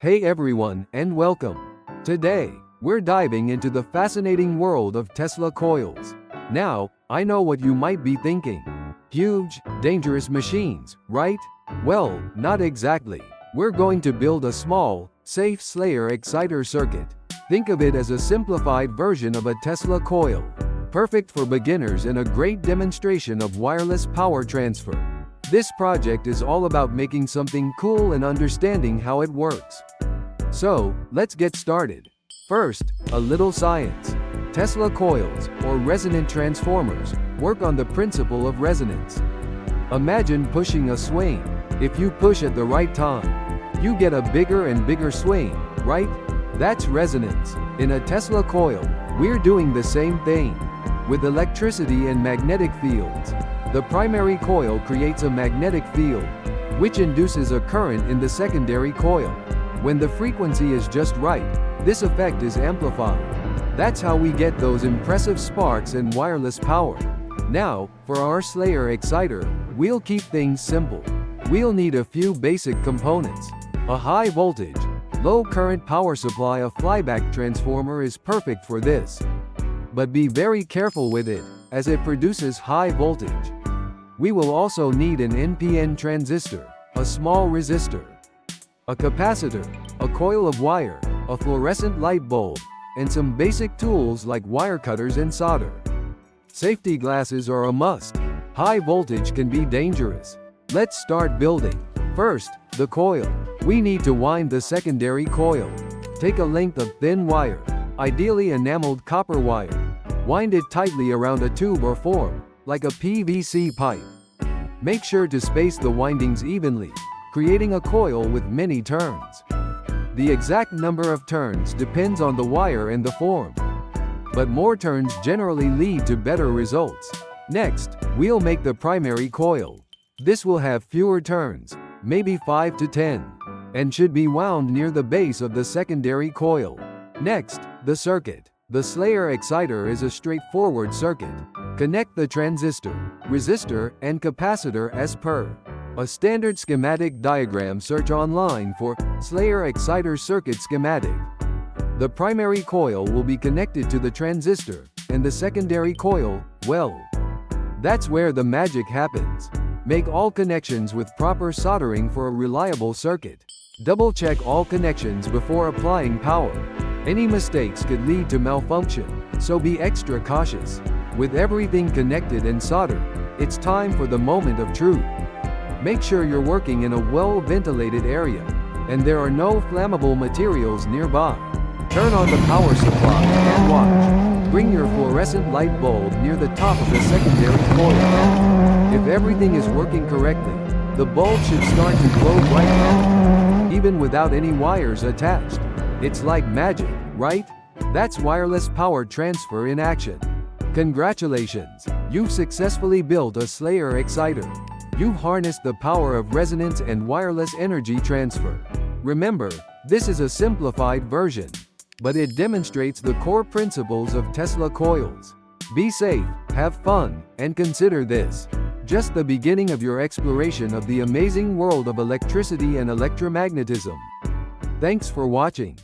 Hey everyone, and welcome. Today, we're diving into the fascinating world of Tesla coils. Now, I know what you might be thinking. Huge, dangerous machines, right? Well, not exactly. We're going to build a small, safe Slayer exciter circuit. Think of it as a simplified version of a Tesla coil. Perfect for beginners and a great demonstration of wireless power transfer. This project is all about making something cool and understanding how it works. So, let's get started. First, a little science. Tesla coils, or resonant transformers, work on the principle of resonance. Imagine pushing a swing. If you push at the right time, you get a bigger and bigger swing, right? That's resonance. In a Tesla coil, we're doing the same thing. With electricity and magnetic fields, the primary coil creates a magnetic field, which induces a current in the secondary coil. When the frequency is just right, this effect is amplified. That's how we get those impressive sparks and wireless power. Now, for our Slayer exciter, we'll keep things simple. We'll need a few basic components. A high voltage, low current power supply. A flyback transformer is perfect for this. But be very careful with it, as it produces high voltage. We will also need an NPN transistor, a small resistor, a capacitor, a coil of wire, a fluorescent light bulb, and some basic tools like wire cutters and solder. Safety glasses are a must. High voltage can be dangerous. Let's start building. First, the coil. We need to wind the secondary coil. Take a length of thin wire, ideally enameled copper wire. Wind it tightly around a tube or form, like a PVC pipe. Make sure to space the windings evenly, creating a coil with many turns. The exact number of turns depends on the wire and the form, but more turns generally lead to better results. Next, we'll make the primary coil. This will have fewer turns, maybe 5 to 10, and should be wound near the base of the secondary coil. Next, the circuit. The Slayer exciter is a straightforward circuit. Connect the transistor, resistor, and capacitor as per a standard schematic diagram. Search online for Slayer exciter circuit schematic. The primary coil will be connected to the transistor, and the secondary coil, well, that's where the magic happens. Make all connections with proper soldering for a reliable circuit. Double-check all connections before applying power. Any mistakes could lead to malfunction, so be extra cautious. With everything connected and soldered, it's time for the moment of truth. Make sure you're working in a well-ventilated area, and there are no flammable materials nearby. Turn on the power supply and watch. Bring your fluorescent light bulb near the top of the secondary coil. If everything is working correctly, the bulb should start to glow brightly, even without any wires attached. It's like magic, right? That's wireless power transfer in action. Congratulations! You've successfully built a Slayer exciter. You've harnessed the power of resonance and wireless energy transfer. Remember, this is a simplified version, but it demonstrates the core principles of Tesla coils. Be safe, have fun, and consider this just the beginning of your exploration of the amazing world of electricity and electromagnetism. Thanks for watching.